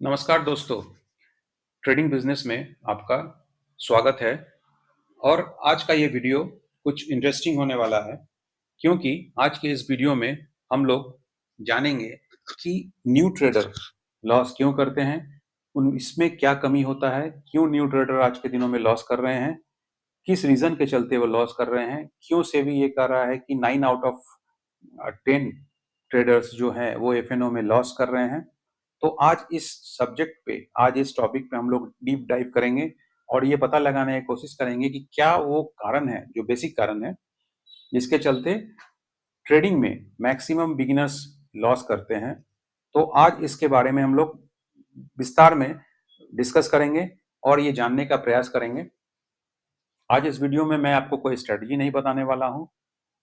नमस्कार दोस्तों, trading business में आपका स्वागत है। और आज का ये वीडियो कुछ इंटरेस्टिंग होने वाला है, क्योंकि आज के इस वीडियो में हम लोग जानेंगे कि न्यू ट्रेडर लॉस क्यों करते हैं, उन इसमें क्या कमी होता है, क्यों न्यू ट्रेडर आज के दिनों में लॉस कर रहे हैं, किस रीजन के चलते वो लॉस कर रहे हैं, क्यों सेबी ये कह रहा है कि 9 आउट ऑफ 10 ट्रेडर्स जो हैं वो एफएनओ में लॉस कर रहे हैं। तो आज इस सब्जेक्ट पे, आज इस टॉपिक पे हम लोग डीप डाइव करेंगे और ये पता लगाने की कोशिश करेंगे कि क्या वो कारण है, जो बेसिक कारण है, जिसके चलते ट्रेडिंग में मैक्सिमम बिगिनर्स लॉस करते हैं। तो आज इसके बारे में हम लोग विस्तार में डिस्कस करेंगे और ये जानने का प्रयास करेंगे। आज इस वीडियो में मैं आपको कोई स्ट्रेटजी नहीं बताने वाला हूँ।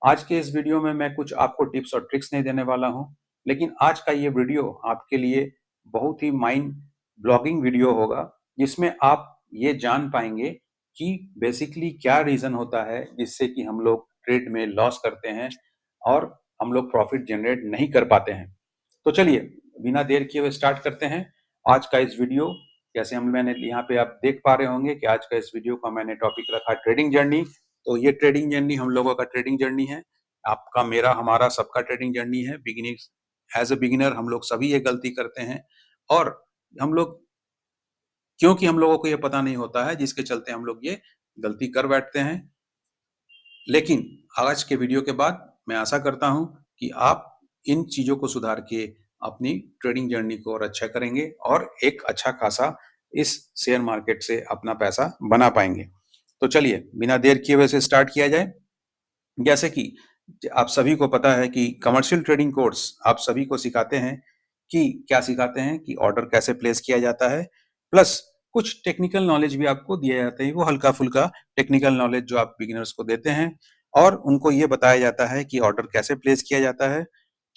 आज के इस वीडियो में मैं कुछ आपको टिप्स और ट्रिक्स नहीं देने वाला हूँ, लेकिन आज का ये वीडियो आपके लिए बहुत ही माइंड ब्लॉगिंग वीडियो होगा, जिसमें आप ये जान पाएंगे कि बेसिकली क्या रीजन होता है जिससे कि हम लोग ट्रेड में लॉस करते हैं और हम लोग प्रॉफिट जनरेट नहीं कर पाते हैं। तो चलिए बिना देर किए हुए स्टार्ट करते हैं आज का इस वीडियो। जैसे हम मैंने यहाँ पे आप देख पा रहे होंगे कि आज का इस वीडियो का मैंने टॉपिक रखा ट्रेडिंग जर्नी। तो ये ट्रेडिंग जर्नी हम लोगों का ट्रेडिंग जर्नी है, आपका, मेरा, हमारा, सबका ट्रेडिंग जर्नी है। बिगिनिंग एज ए बिगिनर हम लोग सभी ये गलती करते हैं और हम लोग, क्योंकि हम लोगों को ये पता नहीं होता है, जिसके चलते हम लोग ये गलती कर बैठते हैं। लेकिन आज के वीडियो के बाद मैं आशा करता हूं कि आप इन चीजों को सुधार के अपनी ट्रेडिंग जर्नी को और अच्छा करेंगे और एक अच्छा खासा इस शेयर मार्केट से अपना पैसा बना पाएंगे। तो चलिए बिना देर किए हुए से स्टार्ट किया जाए। जैसे कि आप सभी को पता है कि कमर्शियल ट्रेडिंग कोर्स आप सभी को सिखाते हैं कि क्या सिखाते हैं कि ऑर्डर कैसे प्लेस किया जाता है, प्लस कुछ टेक्निकल नॉलेज भी आपको दिया जाता है। वो हल्का फुल्का टेक्निकल नॉलेज जो आप बिगिनर्स को देते हैं और उनको ये बताया जाता है कि ऑर्डर कैसे प्लेस किया जाता है।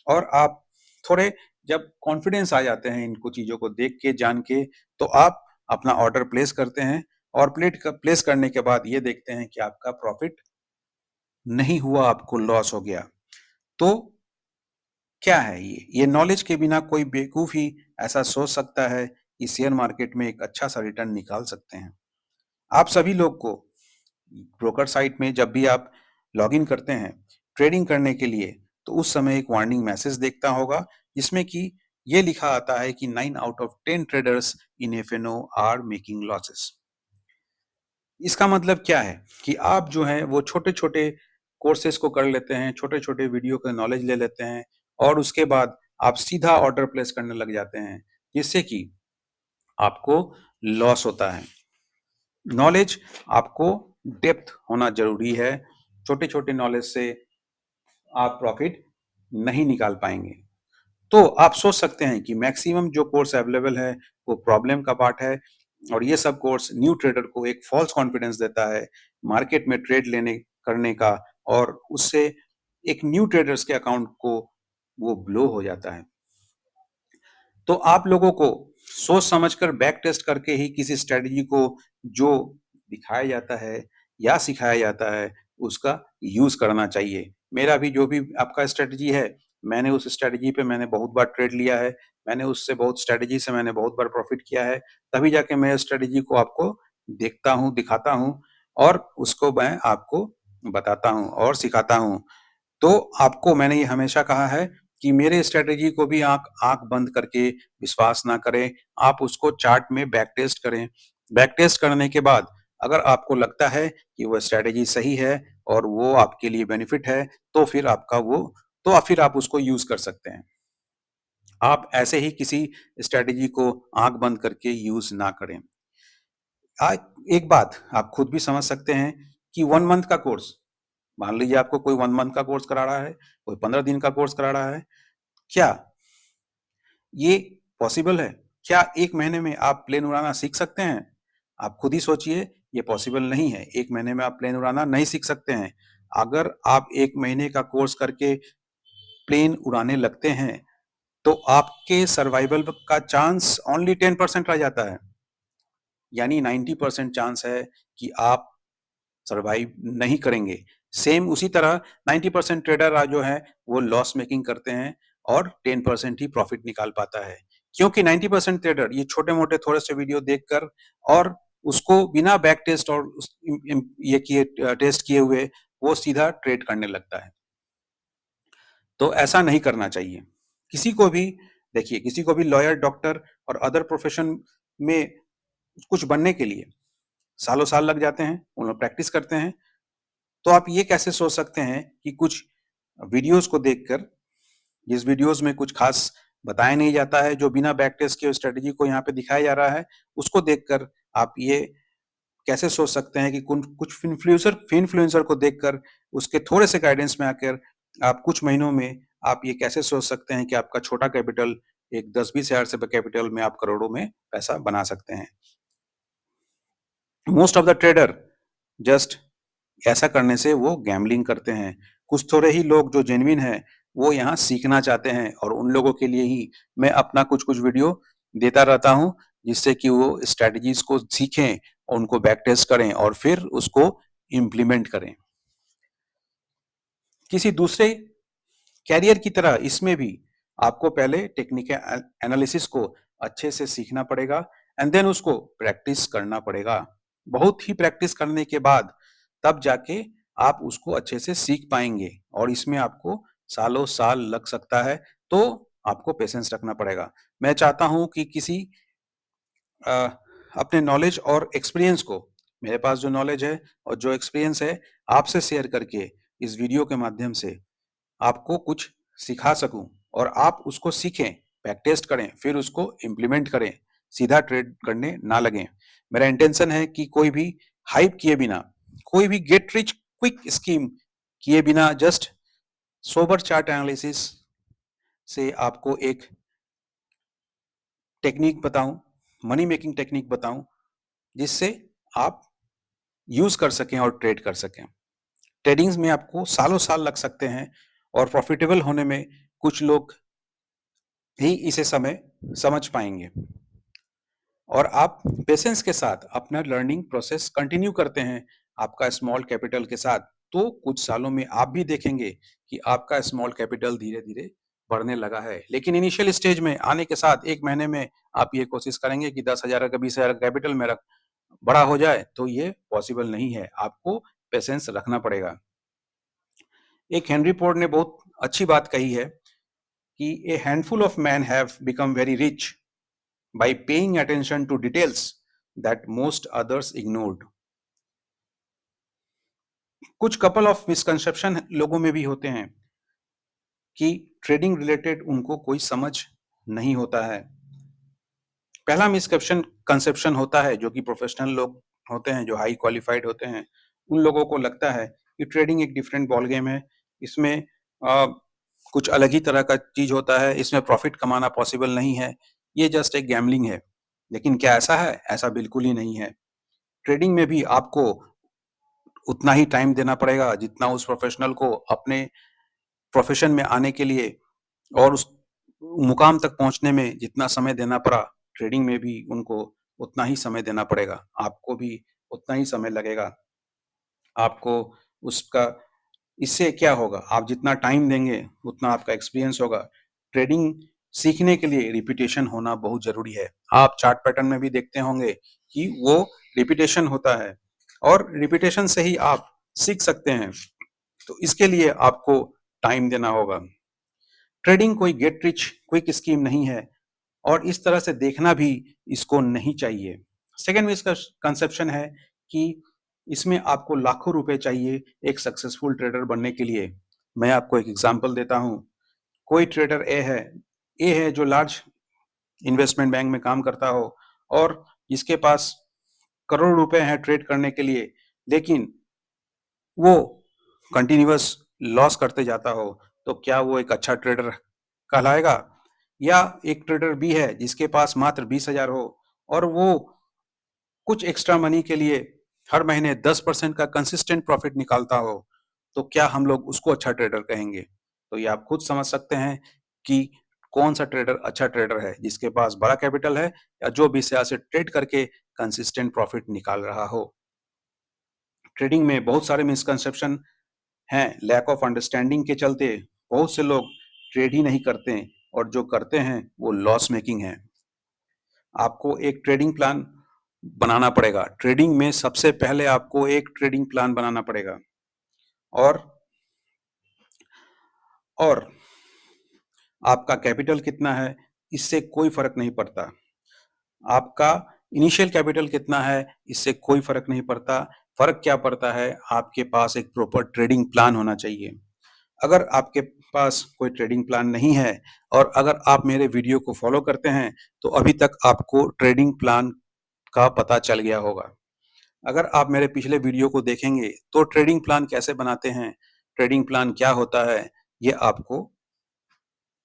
और आप थोड़े जब कॉन्फिडेंस आ जाते हैं इनको चीजों को देख के, जान के, तो आप अपना ऑर्डर प्लेस करते हैं और प्लेस करने के बाद ये देखते हैं कि आपका प्रॉफिट नहीं हुआ, आपको लॉस हो गया। तो क्या है ये नॉलेज के बिना कोई बेवकूफ ही ऐसा सोच सकता है कि शेयर मार्केट में एक अच्छा सा रिटर्न निकाल सकते हैं। आप सभी लोग को ब्रोकर साइट में जब भी आप लॉगिन करते हैं ट्रेडिंग करने के लिए, तो उस समय एक वार्निंग मैसेज देखता होगा, जिसमें कि ये लिखा आता है कि 9 out of 10 traders in FnO are making losses. इसका मतलब क्या है कि आप जो है वो छोटे-छोटे कोर्सेज को कर लेते हैं, छोटे-छोटे वीडियो का नॉलेज ले लेते हैं और उसके बाद आप सीधा ऑर्डर प्लेस करने लग जाते हैं, जिससे कि आपको लॉस होता है। नॉलेज आपको डेप्थ होना ज़रूरी है, छोटे-छोटे नॉलेज से आप प्रॉफिट नहीं निकाल पाएँगे। तो आप सोच सकते हैं कि मैक्सिमम जो कोर्स अवेलेबल है वो प्रॉब्लम का पार्ट है और ये सब कोर्स न्यू ट्रेडर को एक फॉल्स कॉन्फिडेंस देता है मार्केट में ट्रेड लेने करने का, और उससे एक न्यू ट्रेडर्स के अकाउंट को वो ब्लो हो जाता है। तो आप लोगों को सोच समझकर बैक टेस्ट करके ही किसी स्ट्रेटजी को जो दिखाया जाता है या सिखाया जाता है उसका यूज करना चाहिए। मेरा भी जो भी आपका स्ट्रेटजी है, मैंने उस स्ट्रेटजी पे मैंने बहुत बार ट्रेड लिया है, मैंने उससे बहुत स्ट्रेटजी से मैंने बहुत बार प्रॉफिट किया है, तभी जाके मैं स्ट्रेटजी को आपको देखता हूँ, दिखाता हूँ और उसको मैं आपको बताता हूँ और सिखाता हूँ। तो आपको मैंने ये हमेशा कहा है कि मेरे स्ट्रेटजी को भी आँख आँख बंद करके विश्वास ना करें, आप उसको चार्ट में बैक टेस्ट करें। बैक टेस्ट करने के बाद अगर आपको लगता है कि वो स्ट्रेटजी सही है और वो आपके लिए बेनिफिट है, तो फिर आप उसको यूज़ कर सकते हैं। आप ऐसे ही किसी स्ट्रेटजी को आँख बंद करके यूज़ ना करें। आज एक बात आप खुद भी समझ सकते हैं कि 1 मंथ का कोर्स, मान लीजिए आपको कोई 1 मंथ का कोर्स करा रहा है, कोई 15 दिन का कोर्स करा रहा है, क्या ये पॉसिबल है? क्या 1 महीने में आप प्लेन उड़ाना सीख सकते हैं? आप खुद ही सोचिए, ये पॉसिबल नहीं है। 1 महीने में आप प्लेन उड़ाना नहीं सीख सकते हैं। अगर आप 1 महीने का कोर्स करके प्लेन उड़ाने लगते हैं, तो आपके सर्वाइवल का चांस ओनली 10% रह जाता है। यानी 90% चांस है कि आप सर्वाइव नहीं करेंगे। सेम उसी तरह 90% ट्रेडर जो है वो लॉस मेकिंग करते हैं और 10% ही प्रॉफिट निकाल पाता है। क्योंकि 90% ट्रेडर ये छोटे-मोटे थोड़े से वीडियो देखकर और उसको बिना बैक टेस्ट और ये किए टेस्ट किए हुए वो सीधा ट्रेड करने लगता है। तो ऐसा नहीं करना चाहिए। किसी को भी देखिए, किसी को भी लॉयर, डॉक्टर और अदर प्रोफेशन में कुछ बनने के लिए सालों-साल लग जाते हैं, वो लोग प्रैक्टिस करते हैं। तो आप ये कैसे सोच सकते हैं कि कुछ वीडियोज़ को देखकर, जिस वीडियोज़ में कुछ खास बताया नहीं जाता है, जो बिना बैक टेस्ट के स्ट्रैटेजी को यहाँ पे दिखाया जा रहा है, उसको देखकर आप ये कैसे सोच सकते हैं कि कुछ इन्फ्लुएंसर को देखकर उसके थोड़े से गाइडेंस में आकर आप कुछ महीनों में आप ये कैसे सोच सकते हैं कि आपका छोटा कैपिटल एक 10-20 हज़ार से कैपिटल में आप करोड़ों में पैसा बना सकते हैं। Most of the trader just ऐसा करने से वो गैम्बलिंग करते हैं। कुछ थोड़े ही लोग जो जेन्युइन हैं, वो यहाँ सीखना चाहते हैं और उन लोगों के लिए ही मैं अपना कुछ-कुछ वीडियो देता रहता हूँ, जिससे कि वो स्ट्रैटेजीज़ को सीखें, उनको बैक टेस्ट करें और फिर उसको इम्प्लीमेंट करें। किसी दूसरे कैरियर की तरह इसमें भी आपको पहले टेक्निकल एनालिसिस को अच्छे से सीखना पड़ेगा एंड देन उसको प्रैक्टिस करना पड़ेगा। बहुत ही प्रैक्टिस करने के बाद तब जाके आप उसको अच्छे से सीख पाएंगे और इसमें आपको सालों साल लग सकता है, तो आपको पेशेंस रखना पड़ेगा। मैं चाहता हूं कि किसी अ, अपने नॉलेज और एक्सपीरियंस को, मेरे पास जो नॉलेज है और जो एक्सपीरियंस है, आपसे शेयर करके इस वीडियो के माध्यम से आपको कुछ सिखा सकूं और आप उसको सीखें, बैक टेस्ट करें, फिर उसको इम्प्लीमेंट करें, सीधा ट्रेड करने ना लगें। मेरा इंटेंशन है कि कोई भी हाइप किए बिना, कोई भी गेट रिच क्विक स्कीम किए बिना जस्ट सोबर चार्ट एनालिसिस से आपको एक टेक्निक बताऊं, मनी मेकिंग टेक्निक बताऊं, जिससे आप यूज कर सकें और ट्रेड कर सकें। ट्रेडिंग्स में आपको सालों साल लग सकते हैं और प्रॉफिटेबल होने में कुछ लोग ही इसे समय समझ पाएंगे और आप पेशेंस के साथ अपना लर्निंग प्रोसेस कंटिन्यू करते हैं आपका स्मॉल कैपिटल के साथ, तो कुछ सालों में आप भी देखेंगे कि आपका स्मॉल कैपिटल धीरे धीरे बढ़ने लगा है। लेकिन इनिशियल स्टेज में आने के साथ 1 महीने में आप ये कोशिश करेंगे कि 10,000 का 20,000 का कैपिटल मेरा बड़ा हो जाए, तो ये पॉसिबल नहीं है। आपको पेशेंस रखना पड़ेगा। एक हेनरी फोर्ड ने बहुत अच्छी बात कही है कि a handful of man have become very rich by paying attention to details that most others ignored. कुछ कपल ऑफ मिसकंसेप्शन लोगों में भी होते हैं कि ट्रेडिंग रिलेटेड उनको कोई समझ नहीं होता है। पहला मिसकंसेप्शन कंसेप्शन होता है जो कि प्रोफेशनल लोग होते हैं, जो हाई क्वालिफाइड होते हैं, उन लोगों को लगता है कि ट्रेडिंग एक डिफरेंट बॉल गेम है। इसमें कुछ अलग ही तरह का चीज होता है, इसमें प्रॉफिट कमाना पॉसिबल नहीं है, ये जस्ट एक गैम्बलिंग है। लेकिन क्या ऐसा है? ऐसा बिल्कुल ही नहीं है। ट्रेडिंग में भी आपको उतना ही टाइम देना पड़ेगा जितना उस प्रोफेशनल को अपने प्रोफेशन में आने के लिए और उस मुकाम तक पहुंचने में जितना समय देना पड़ा, ट्रेडिंग में भी उनको उतना ही समय देना पड़ेगा। आपको भी उतना ही समय लगेगा। आपको उसका इससे क्या होगा? आप जितना टाइम देंगे, उतना आपका एक्सपीरियंस होगा। ट्रेडिंग सीखने के लिए रिपिटेशन होना बहुत ज़रूरी है। आप चार्ट पैटर्न में भी देखते होंगे कि वो रिपिटेशन होता है और रिपिटेशन से ही आप सीख सकते हैं। तो इसके लिए आपको टाइम देना होगा। ट्रेडिंग कोई गेट रिच क्विक स्कीम नहीं है और इस तरह से देखना भी इसको नहीं चाहिए। सेकंड मिसकंसेप्शन है कि इसमें आपको लाखों रुपए चाहिए एक सक्सेसफुल ट्रेडर बनने के लिए। मैं आपको एक एग्जांपल देता हूं। कोई ट्रेडर ए है जो लार्ज इन्वेस्टमेंट बैंक में काम करता हो और जिसके पास करोड़ रुपए हैं ट्रेड करने के लिए, लेकिन वो कंटिन्यूअस लॉस करते जाता हो, तो क्या वो एक अच्छा ट्रेडर कहलाएगा? या एक ट्रेडर बी है जिसके पास मात्र 20,000 हो और वो कुछ एक्स्ट्रा मनी के लिए हर महीने 10% का कंसिस्टेंट प्रॉफिट निकालता हो, तो क्या हम लोग उसको अच्छा ट्रेडर कहेंगे? तो ये आप खुद समझ सकते हैं कि कौन सा ट्रेडर अच्छा ट्रेडर है, जिसके पास बड़ा कैपिटल है या जो 20,000 से ट्रेड करके कंसिस्टेंट प्रॉफिट निकाल रहा हो। ट्रेडिंग में बहुत सारे मिसकंसेप्शन हैं। लैक ऑफ अंडरस्टैंडिंग के चलते बहुत से लोग ट्रेड ही नहीं करते और जो करते हैं वो लॉस मेकिंग है। आपको एक ट्रेडिंग प्लान बनाना पड़ेगा। ट्रेडिंग में सबसे पहले आपको एक ट्रेडिंग प्लान बनाना पड़ेगा और और आपका कैपिटल कितना है, इससे कोई फ़र्क नहीं पड़ता। आपका इनिशियल कैपिटल कितना है, इससे कोई फ़र्क नहीं पड़ता। फ़र्क क्या पड़ता है, आपके पास एक प्रॉपर ट्रेडिंग प्लान होना चाहिए। अगर आपके पास कोई ट्रेडिंग प्लान नहीं है और अगर आप मेरे वीडियो को फ़ॉलो करते हैं, तो अभी तक आपको ट्रेडिंग प्लान का पता चल गया होगा। अगर आप मेरे पिछले वीडियो को देखेंगे, तो ट्रेडिंग प्लान कैसे बनाते हैं, ट्रेडिंग प्लान क्या होता है, ये आपको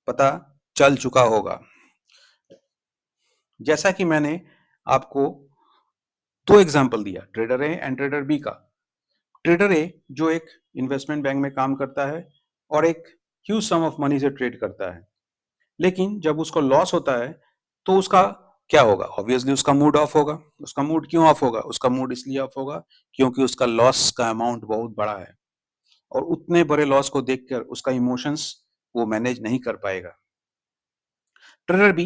पता चल चुका होगा। जैसा कि मैंने आपको 2 एग्ज़ाम्पल दिया, trader A and trader B का। ट्रेडर ए जो एक इन्वेस्टमेंट बैंक में काम करता है और एक ह्यूज सम ऑफ मनी से ट्रेड करता है। लेकिन जब उसको लॉस होता है, तो उसका क्या होगा? ऑब्वियसली उसका मूड ऑफ होगा। उसका मूड क्यों ऑफ होगा? उसका मूड इसलिए ऑफ होगा क्योंकि उसका लॉस का अमाउंट बहुत बड़ा है और उतने बड़े लॉस को देखकर उसका इमोशंस वो मैनेज नहीं कर पाएगा। ट्रेडर बी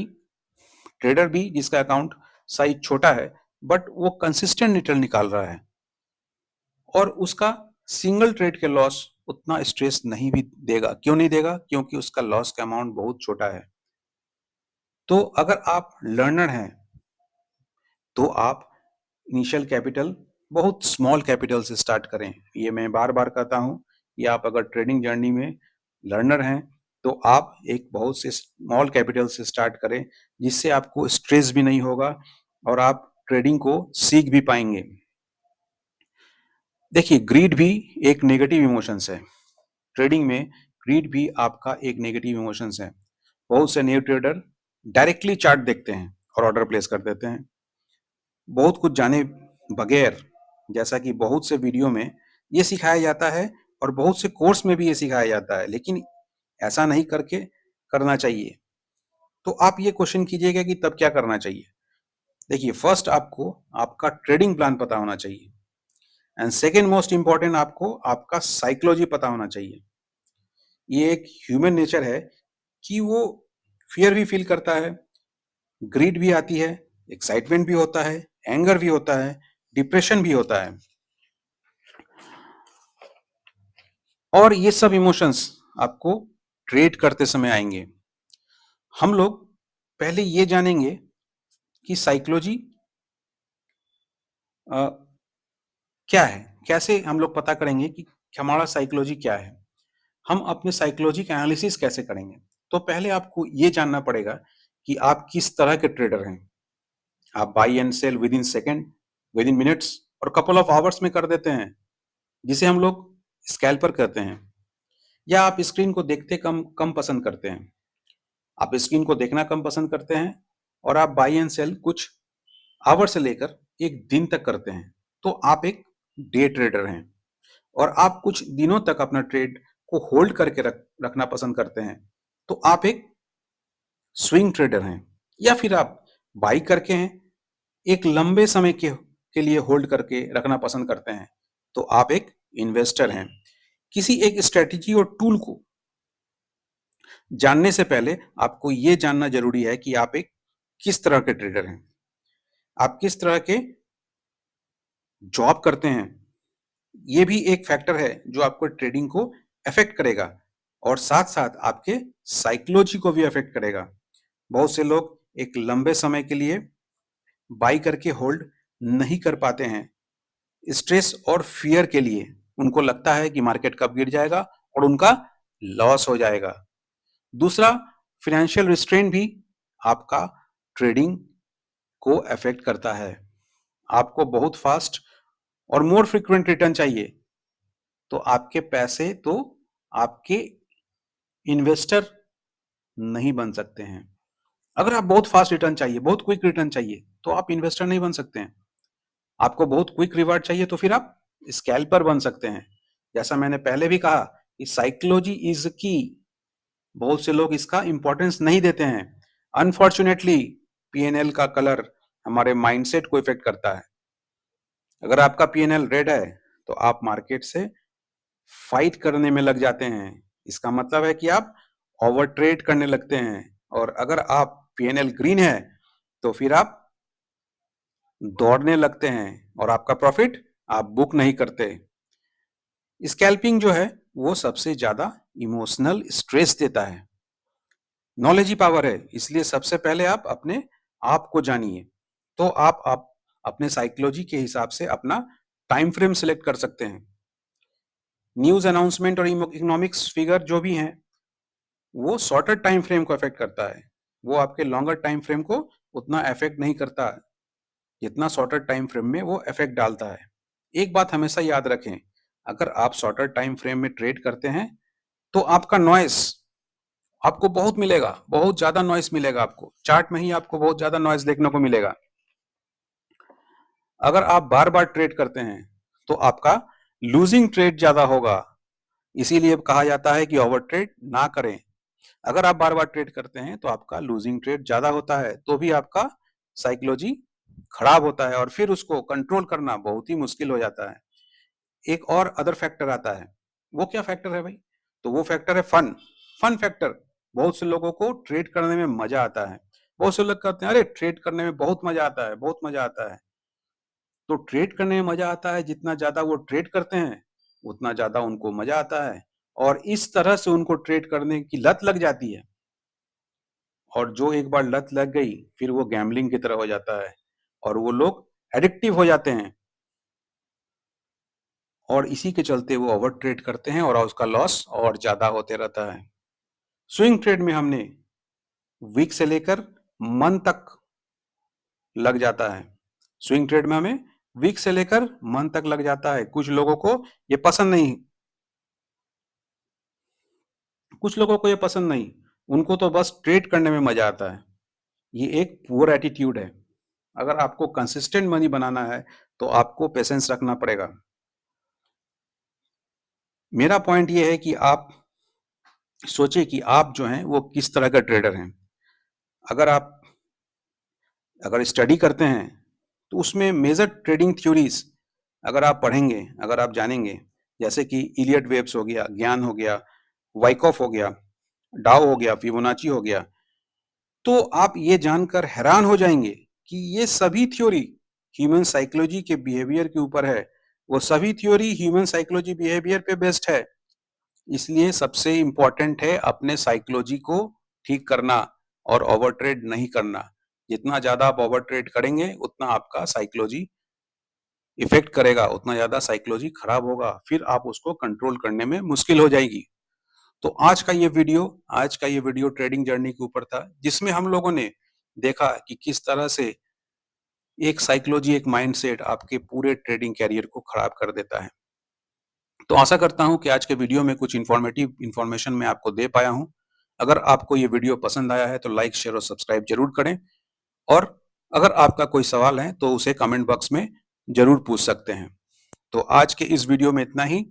ट्रेडर बी जिसका अकाउंट साइज छोटा है, बट वो कंसिस्टेंट रिटर्न निकाल रहा है और उसका सिंगल ट्रेड के लॉस उतना स्ट्रेस नहीं भी देगा। क्यों नहीं देगा? क्योंकि उसका लॉस का अमाउंट बहुत छोटा है। तो अगर आप लर्नर हैं, तो आप इनिशियल कैपिटल बहुत स्मॉल कैपिटल से स्टार्ट करें। ये मैं बार-बार कहता हूँ कि आप अगर ट्रेडिंग जर्नी में लर्नर हैं, तो आप एक बहुत से स्मॉल कैपिटल से स्टार्ट करें, जिससे आपको स्ट्रेस भी नहीं होगा और आप ट्रेडिंग को सीख भी पाएँगे। देखिए, ग्रीड भी एक नेगेटिव इमोशंस है। ट्रेडिंग में ग्रीड भी आपका एक नेगेटिव इमोशंस है। बहुत से न्यू ट्रेडर डायरेक्टली चार्ट देखते हैं और ऑर्डर प्लेस कर देते हैं। बहुत कुछ जाने बगैर, जैसा कि बहुत से वीडियो में ये सिखाया जाता है और बहुत से कोर्स में भी ये सिखाया जाता है, लेकिन ऐसा नहीं करके करना चाहिए। तो आप ये क्वेश्चन कीजिएगा कि तब क्या करना चाहिए? देखिए, फर्स्ट आपको आपका ट्रेडिंग प्लान पता होना चाहिए एंड सेकंड मोस्ट इंपॉर्टेंट आपको आपका साइकोलॉजी पता होना चाहिए। ये एक ह्यूमन नेचर है कि वो फियर भी फील करता है, ग्रीड भी आती है, एक्साइटमेंट भी होता है, एंगर भी होता है, डिप्रेशन भी होता है और ये सब इमोशंस आपको ट्रेड करते समय आएंगे। हम लोग पहले ये जानेंगे कि साइकोलॉजी क्या है, कैसे हम लोग पता करेंगे कि हमारा साइकोलॉजी क्या है, हम अपने साइकोलॉजी का एनालिसिस कैसे करेंगे। तो पहले आपको ये जानना पड़ेगा कि आप किस तरह के ट्रेडर हैं। आप buy and sell within second, within minutes और कपल ऑफ आवर्स में कर देते हैं, जिसे हम लोग स्कैल्पर कहते हैं, या आप स्क्रीन को देखते कम कम पसंद करते हैं। आप स्क्रीन को देखना कम पसंद करते हैं और आप बाई एंड सेल कुछ आवर से लेकर एक दिन तक करते हैं, तो आप एक डे ट्रेडर हैं। और आप कुछ दिनों तक अपना ट्रेड को होल्ड करके रखना पसंद करते हैं, तो आप एक स्विंग ट्रेडर हैं। या फिर आप बाई करके हैं, एक लंबे समय के लिए होल्ड करके रखना पसंद करते हैं, तो आप एक इन्वेस्टर हैं। किसी एक स्ट्रेटेजी और टूल को जानने से पहले आपको ये जानना जरूरी है कि आप एक किस तरह के ट्रेडर हैं, आप किस तरह के जॉब करते हैं। ये भी एक फैक्टर है जो आपको ट्रेडिंग को अफेक्ट करेगा और साथ साथ आपके साइकोलॉजी को भी अफेक्ट करेगा। बहुत से लोग एक लंबे समय के लिए बाई करके होल्ड नहीं कर पाते हैं, स्ट्रेस और फियर के लिए। उनको लगता है कि मार्केट कब गिर जाएगा और उनका लॉस हो जाएगा। दूसरा, फाइनेंशियल रिस्ट्रेंट भी आपका ट्रेडिंग को अफेक्ट करता है। आपको बहुत फास्ट और मोर फ्रीक्वेंट रिटर्न चाहिए, तो आपके पैसे तो आपके इन्वेस्टर नहीं बन सकते हैं। अगर आप बहुत फास्ट रिटर्न चाहिए, बहुत क्विक रिटर्न चाहिए, तो आप इन्वेस्टर नहीं बन सकते हैं। आपको बहुत क्विक रिवार्ड चाहिए, तो फिर आप स्कैल्पर बन सकते हैं। जैसा मैंने पहले भी कहा कि साइकोलॉजी इज की। बहुत से लोग इसका इंपॉर्टेंस नहीं देते हैं। अनफॉर्चुनेटली पीएनएल का कलर हमारे माइंडसेट को इफेक्ट करता है। अगर आपका पीएनएल रेड है, तो आप मार्केट से फाइट करने में लग जाते हैं। इसका मतलब है कि आप ओवर ट्रेड करने लगते हैं। और अगर आप पीएनएल ग्रीन है, तो फिर आप दौड़ने लगते हैं और आपका प्रॉफिट आप बुक नहीं करते। स्कैल्पिंग जो है वो सबसे ज्यादा इमोशनल स्ट्रेस देता है। नॉलेज ही पावर है, इसलिए सबसे पहले आप अपने आप को जानिए। तो आप अपने साइकोलॉजी के हिसाब से अपना टाइम फ्रेम सिलेक्ट कर सकते हैं। न्यूज अनाउंसमेंट और इकोनॉमिक्स फिगर जो भी हैं वो शॉर्टर टाइम फ्रेम को अफेक्ट करता है। वो आपके लॉन्गर टाइम फ्रेम को उतना अफेक्ट नहीं करता जितना शॉर्टर टाइम फ्रेम में वो इफेक्ट डालता है। एक बात हमेशा याद रखें, अगर आप शॉर्टर टाइम फ्रेम में ट्रेड करते हैं तो आपका नॉइस आपको बहुत मिलेगा, बहुत ज्यादा नॉइस मिलेगा। आपको चार्ट में ही आपको बहुत ज्यादा नॉइस देखने को मिलेगा। अगर आप बार बार ट्रेड करते हैं तो आपका लूजिंग ट्रेड ज्यादा होगा। इसीलिए कहा जाता है कि ओवर ट्रेड ना करें। अगर आप बार बार ट्रेड करते हैं तो आपका लूजिंग ट्रेड ज्यादा होता है, तो भी आपका साइकोलॉजी खराब होता है और फिर उसको कंट्रोल करना बहुत ही मुश्किल हो जाता है। एक और अदर फैक्टर आता है। वो क्या फैक्टर है भाई? तो वो फैक्टर है फन। Fun factor. बहुत से लोगों को ट्रेड करने में मजा आता है। बहुत से लोग कहते हैं अरे ट्रेड करने में बहुत मजा आता है, बहुत मजा आता है। तो ट्रेड करने में मजा आता है, जितना ज्यादा वो ट्रेड करते हैं उतना ज्यादा उनको मजा आता है और इस तरह से उनको ट्रेड करने की लत लग जाती है। और जो एक बार लत लग गई फिर वो गैम्बलिंग की तरह हो जाता है और वो लोग एडिक्टिव हो जाते हैं और इसी के चलते वो ओवर ट्रेड करते हैं और उसका लॉस और ज्यादा होते रहता है। स्विंग ट्रेड में हमने वीक से लेकर मंथ तक लग जाता है। स्विंग ट्रेड में हमें वीक से लेकर मंथ तक लग जाता है। कुछ लोगों को ये पसंद नहीं, कुछ लोगों को ये पसंद नहीं, उनको तो बस ट्रेड करने में मजा आता है। ये एक पुअर एटीट्यूड है। अगर आपको कंसिस्टेंट मनी बनाना है तो आपको पेशेंस रखना पड़ेगा। मेरा पॉइंट ये है कि आप सोचिए कि आप जो हैं वो किस तरह का ट्रेडर हैं। अगर आप अगर स्टडी करते हैं तो उसमें मेजर ट्रेडिंग थ्योरीज अगर आप पढ़ेंगे, अगर आप जानेंगे, जैसे कि इलियट वेव्स हो गया, ज्ञान हो गया, वाइकॉफ हो गया, डाओ हो गया, फिबोनाची हो गया, तो आप ये जानकर हैरान हो जाएंगे कि ये सभी थ्योरी ह्यूमन साइकोलॉजी के बिहेवियर के ऊपर है। वो सभी थ्योरी ह्यूमन साइकोलॉजी बिहेवियर पे बेस्ड है। इसलिए सबसे इंपॉर्टेंट है अपने साइकोलॉजी को ठीक करना और ओवर ट्रेड नहीं करना। जितना ज्यादा आप ओवर ट्रेड करेंगे उतना आपका साइकोलॉजी इफेक्ट करेगा, उतना ज्यादा साइकोलॉजी खराब होगा, फिर आप उसको कंट्रोल करने में मुश्किल हो जाएगी। तो आज का ये वीडियो ट्रेडिंग जर्नी के ऊपर था, जिसमें हम लोगों ने देखा कि किस तरह से एक साइकोलॉजी, एक माइंडसेट आपके पूरे ट्रेडिंग कैरियर को खराब कर देता है। तो आशा करता हूं कि आज के वीडियो में कुछ इन्फॉर्मेटिव इन्फॉर्मेशन मैं आपको दे पाया हूं। अगर आपको ये वीडियो पसंद आया है तो लाइक, शेयर और सब्सक्राइब जरूर करें और अगर आपका कोई सवाल है तो उसे कमेंट बॉक्स में जरूर पूछ सकते हैं। तो आज के इस वीडियो में इतना ही।